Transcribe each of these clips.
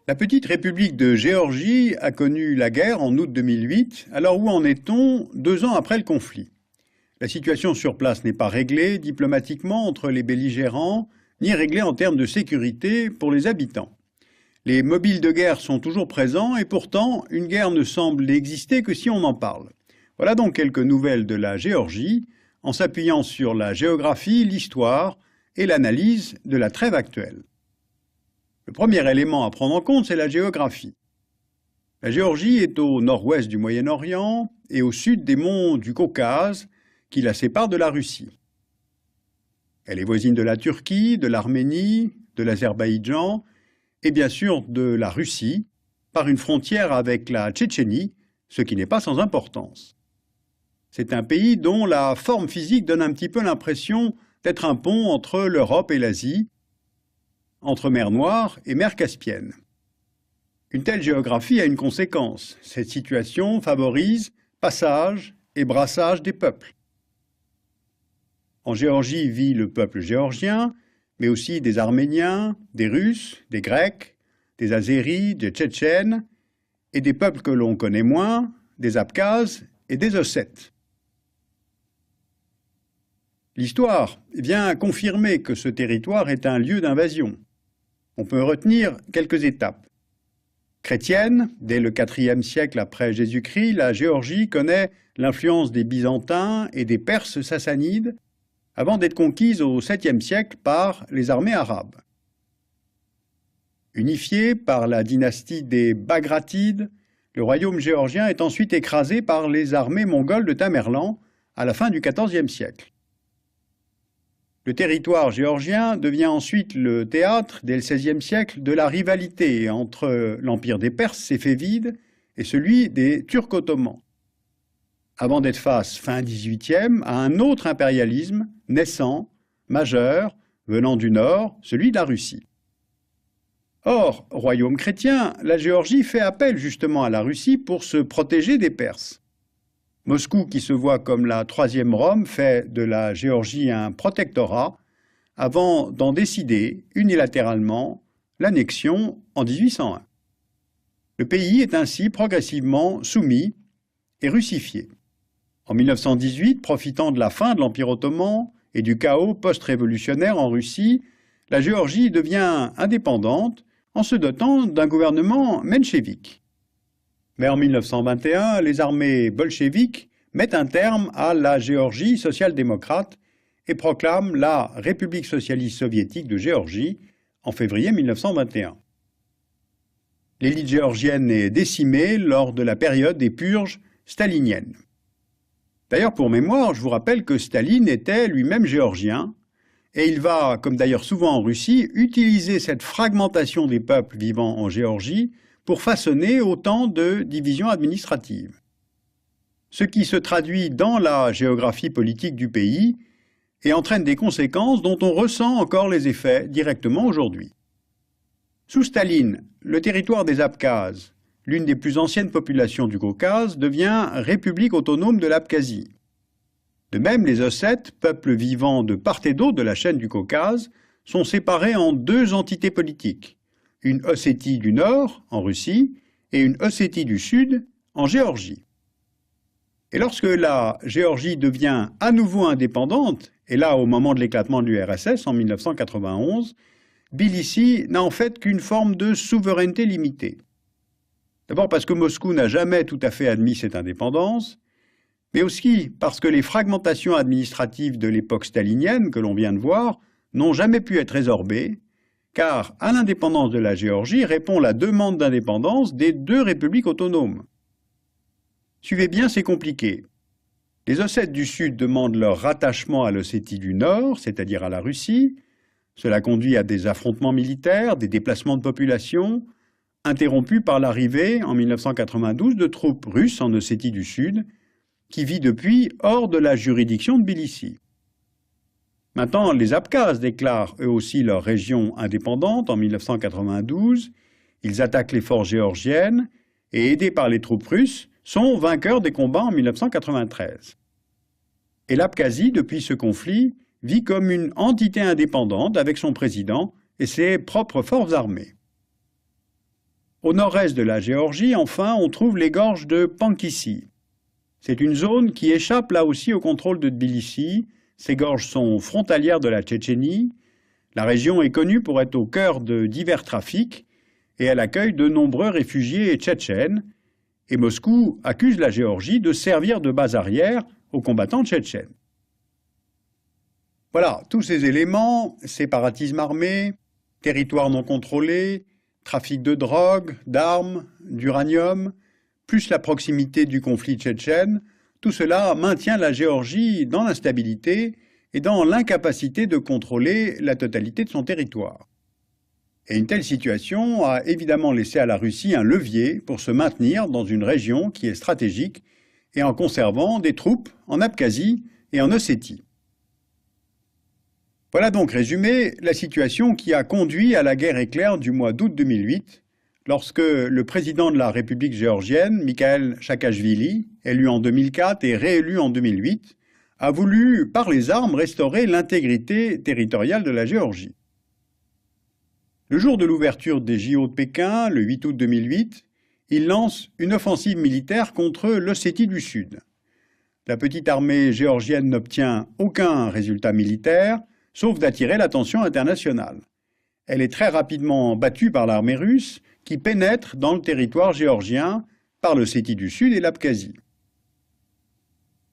La petite République de Géorgie a connu la guerre en août 2008, alors où en est-on 2 ans après le conflit? La situation sur place n'est pas réglée diplomatiquement entre les belligérants, ni réglée en termes de sécurité pour les habitants. Les mobiles de guerre sont toujours présents et pourtant une guerre ne semble n'exister que si on en parle. Voilà donc quelques nouvelles de la Géorgie, en s'appuyant sur la géographie, l'histoire et l'analyse de la trêve actuelle. Le premier élément à prendre en compte, c'est la géographie. La Géorgie est au nord-ouest du Moyen-Orient et au sud des monts du Caucase qui la séparent de la Russie. Elle est voisine de la Turquie, de l'Arménie, de l'Azerbaïdjan et bien sûr de la Russie par une frontière avec la Tchétchénie, ce qui n'est pas sans importance. C'est un pays dont la forme physique donne un petit peu l'impression d'être un pont entre l'Europe et l'Asie, entre mer Noire et mer Caspienne. Une telle géographie a une conséquence. Cette situation favorise passage et brassage des peuples. En Géorgie vit le peuple géorgien, mais aussi des Arméniens, des Russes, des Grecs, des Azéris, des Tchétchènes, et des peuples que l'on connaît moins, des Abkhazes et des Ossètes. L'histoire vient confirmer que ce territoire est un lieu d'invasion. On peut retenir quelques étapes. Chrétienne, dès le IVe siècle après Jésus-Christ, la Géorgie connaît l'influence des Byzantins et des Perses sassanides avant d'être conquise au 7e siècle par les armées arabes. Unifié par la dynastie des Bagratides, le royaume géorgien est ensuite écrasé par les armées mongoles de Tamerlan à la fin du XIVe siècle. Le territoire géorgien devient ensuite le théâtre, dès le XVIe siècle, de la rivalité entre l'empire des Perses, séfévides, et celui des Turcs ottomans, avant d'être face, fin XVIIIe, à un autre impérialisme naissant, majeur, venant du nord, celui de la Russie. Or, royaume chrétien, la Géorgie fait appel justement à la Russie pour se protéger des Perses. Moscou, qui se voit comme la troisième Rome, fait de la Géorgie un protectorat avant d'en décider unilatéralement l'annexion en 1801. Le pays est ainsi progressivement soumis et russifié. En 1918, profitant de la fin de l'Empire ottoman et du chaos post-révolutionnaire en Russie, la Géorgie devient indépendante en se dotant d'un gouvernement menchevique. Mais en 1921, les armées bolcheviques mettent un terme à la Géorgie social-démocrate et proclament la République socialiste soviétique de Géorgie en février 1921. L'élite géorgienne est décimée lors de la période des purges staliniennes. D'ailleurs, pour mémoire, je vous rappelle que Staline était lui-même géorgien, et il va, comme d'ailleurs souvent en Russie, utiliser cette fragmentation des peuples vivant en Géorgie pour façonner autant de divisions administratives. Ce qui se traduit dans la géographie politique du pays et entraîne des conséquences dont on ressent encore les effets directement aujourd'hui. Sous Staline, le territoire des Abkhazes, l'une des plus anciennes populations du Caucase, devient république autonome de l'Abkhazie. De même, les Ossètes, peuples vivant de part et d'autre de la chaîne du Caucase, sont séparés en 2 entités politiques. Une Ossétie du Nord, en Russie, et une Ossétie du Sud, en Géorgie. Et lorsque la Géorgie devient à nouveau indépendante, et là au moment de l'éclatement de l'URSS en 1991, Tbilissi n'a en fait qu'une forme de souveraineté limitée. D'abord parce que Moscou n'a jamais tout à fait admis cette indépendance, mais aussi parce que les fragmentations administratives de l'époque stalinienne que l'on vient de voir n'ont jamais pu être résorbées, car à l'indépendance de la Géorgie répond la demande d'indépendance des 2 républiques autonomes. Suivez bien, c'est compliqué. Les Ossètes du Sud demandent leur rattachement à l'Ossétie du Nord, c'est-à-dire à la Russie. Cela conduit à des affrontements militaires, des déplacements de population, interrompus par l'arrivée, en 1992, de troupes russes en Ossétie du Sud, qui vit depuis hors de la juridiction de Tbilissi. Maintenant, les Abkhazes déclarent eux aussi leur région indépendante en 1992. Ils attaquent les forces géorgiennes et, aidés par les troupes russes, sont vainqueurs des combats en 1993. Et l'Abkhazie, depuis ce conflit, vit comme une entité indépendante avec son président et ses propres forces armées. Au nord-est de la Géorgie, enfin, on trouve les gorges de Pankissi. C'est une zone qui échappe là aussi au contrôle de Tbilissi. Ces gorges sont frontalières de la Tchétchénie. La région est connue pour être au cœur de divers trafics et elle accueille de nombreux réfugiés tchétchènes. Et Moscou accuse la Géorgie de servir de base arrière aux combattants tchétchènes. Voilà, tous ces éléments, séparatisme armé, territoire non contrôlé, trafic de drogue, d'armes, d'uranium, plus la proximité du conflit tchétchène, tout cela maintient la Géorgie dans l'instabilité et dans l'incapacité de contrôler la totalité de son territoire. Et une telle situation a évidemment laissé à la Russie un levier pour se maintenir dans une région qui est stratégique et en conservant des troupes en Abkhazie et en Ossétie. Voilà donc résumé la situation qui a conduit à la guerre éclair du mois d'août 2008, lorsque le président de la République géorgienne, Mikhail Saakashvili, élu en 2004 et réélu en 2008, a voulu, par les armes, restaurer l'intégrité territoriale de la Géorgie. Le jour de l'ouverture des JO de Pékin, le 8 août 2008, il lance une offensive militaire contre l'Ossétie du Sud. La petite armée géorgienne n'obtient aucun résultat militaire, sauf d'attirer l'attention internationale. Elle est très rapidement battue par l'armée russe, qui pénètre dans le territoire géorgien par l'Ossétie du Sud et l'Abkhazie.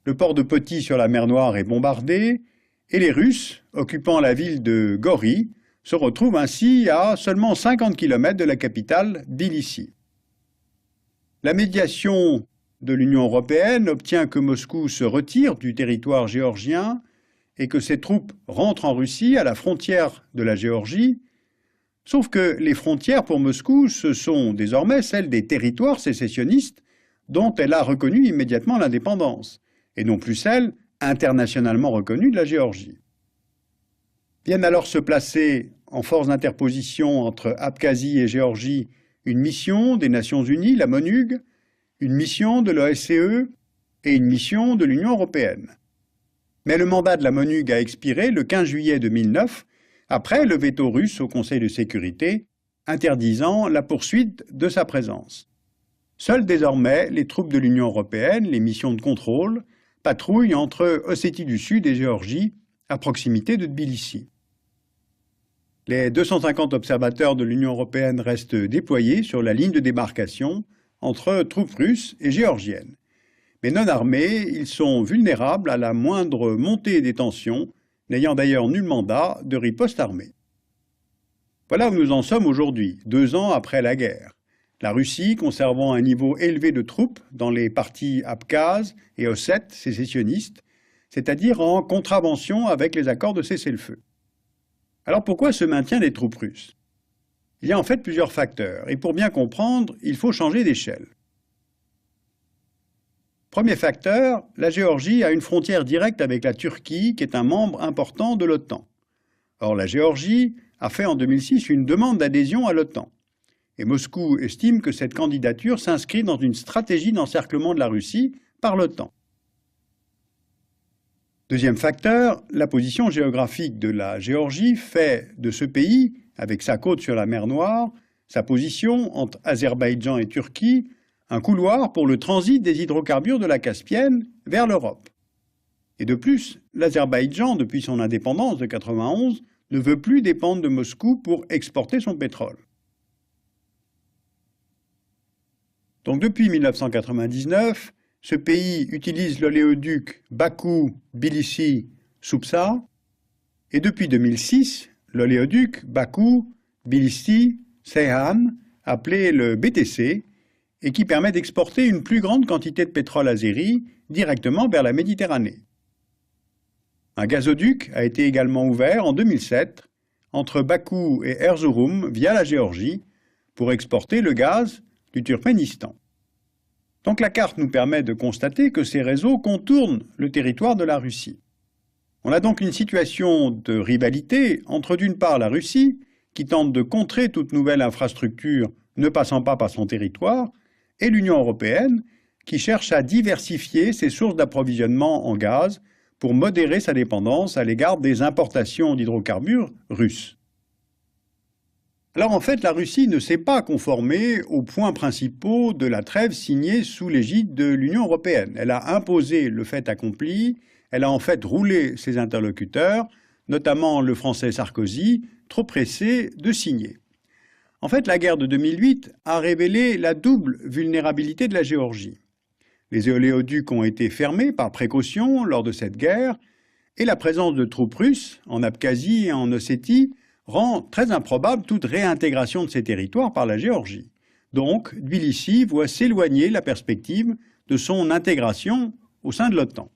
Le port de Poti sur la mer Noire est bombardé, et les Russes, occupant la ville de Gori, se retrouvent ainsi à seulement 50 km de la capitale, Tbilissi. La médiation de l'Union européenne obtient que Moscou se retire du territoire géorgien et que ses troupes rentrent en Russie à la frontière de la Géorgie, sauf que les frontières pour Moscou, ce sont désormais celles des territoires sécessionnistes dont elle a reconnu immédiatement l'indépendance, et non plus celles internationalement reconnues de la Géorgie. Viennent alors se placer en force d'interposition entre Abkhazie et Géorgie une mission des Nations Unies, la MONUG, une mission de l'OSCE et une mission de l'Union européenne. Mais le mandat de la MONUG a expiré le 15 juillet 2009, après le veto russe au Conseil de sécurité, interdisant la poursuite de sa présence. Seules désormais les troupes de l'Union européenne, les missions de contrôle, patrouillent entre Ossétie du Sud et Géorgie, à proximité de Tbilissi. Les 250 observateurs de l'Union européenne restent déployés sur la ligne de démarcation entre troupes russes et géorgiennes. Mais non armés, ils sont vulnérables à la moindre montée des tensions, n'ayant d'ailleurs nul mandat de riposte armée. Voilà où nous en sommes aujourd'hui, 2 ans après la guerre. La Russie conservant un niveau élevé de troupes dans les parties abkhazes et ossètes sécessionnistes, c'est-à-dire en contravention avec les accords de cessez-le-feu. Alors pourquoi ce maintien des troupes russes? Il y a en fait plusieurs facteurs, et pour bien comprendre, il faut changer d'échelle. Premier facteur, la Géorgie a une frontière directe avec la Turquie, qui est un membre important de l'OTAN. Or, la Géorgie a fait en 2006 une demande d'adhésion à l'OTAN. Et Moscou estime que cette candidature s'inscrit dans une stratégie d'encerclement de la Russie par l'OTAN. Deuxième facteur, la position géographique de la Géorgie fait de ce pays, avec sa côte sur la mer Noire, sa position entre Azerbaïdjan et Turquie, un couloir pour le transit des hydrocarbures de la Caspienne vers l'Europe. Et de plus, l'Azerbaïdjan, depuis son indépendance de 1991, ne veut plus dépendre de Moscou pour exporter son pétrole. Donc depuis 1999, ce pays utilise l'oléoduc Bakou-Tbilissi-Soupsa, et depuis 2006, l'oléoduc Bakou-Tbilissi-Ceyhan, appelé le BTC, et qui permet d'exporter une plus grande quantité de pétrole azéri directement vers la Méditerranée. Un gazoduc a été également ouvert en 2007 entre Bakou et Erzurum via la Géorgie pour exporter le gaz du Turkménistan. Donc la carte nous permet de constater que ces réseaux contournent le territoire de la Russie. On a donc une situation de rivalité entre d'une part la Russie, qui tente de contrer toute nouvelle infrastructure ne passant pas par son territoire, et l'Union européenne, qui cherche à diversifier ses sources d'approvisionnement en gaz pour modérer sa dépendance à l'égard des importations d'hydrocarbures russes. Alors en fait, la Russie ne s'est pas conformée aux points principaux de la trêve signée sous l'égide de l'Union européenne. Elle a imposé le fait accompli, elle a en fait roulé ses interlocuteurs, notamment le français Sarkozy, trop pressé de signer. En fait, la guerre de 2008 a révélé la double vulnérabilité de la Géorgie. Les oléoducs ont été fermés par précaution lors de cette guerre, et la présence de troupes russes en Abkhazie et en Ossétie rend très improbable toute réintégration de ces territoires par la Géorgie. Donc, Tbilissi voit s'éloigner la perspective de son intégration au sein de l'OTAN.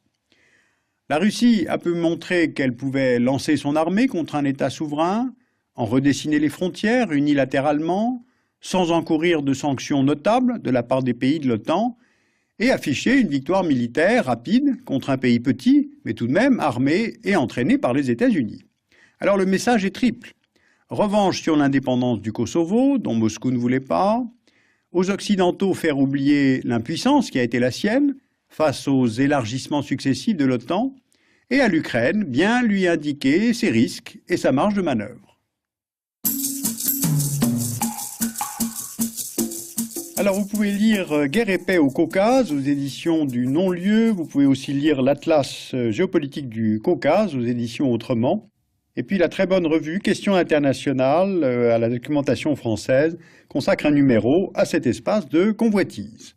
La Russie a pu montrer qu'elle pouvait lancer son armée contre un État souverain, en redessiner les frontières unilatéralement, sans encourir de sanctions notables de la part des pays de l'OTAN, et afficher une victoire militaire rapide contre un pays petit, mais tout de même armé et entraîné par les États-Unis. Alors le message est triple. Revanche sur l'indépendance du Kosovo, dont Moscou ne voulait pas. Aux Occidentaux, faire oublier l'impuissance qui a été la sienne face aux élargissements successifs de l'OTAN. Et à l'Ukraine, bien lui indiquer ses risques et sa marge de manœuvre. Alors vous pouvez lire Guerre et paix au Caucase aux éditions du Non-Lieu. Vous pouvez aussi lire l'Atlas géopolitique du Caucase aux éditions Autrement. Et puis la très bonne revue Questions internationales à la documentation française consacre un numéro à cet espace de convoitise.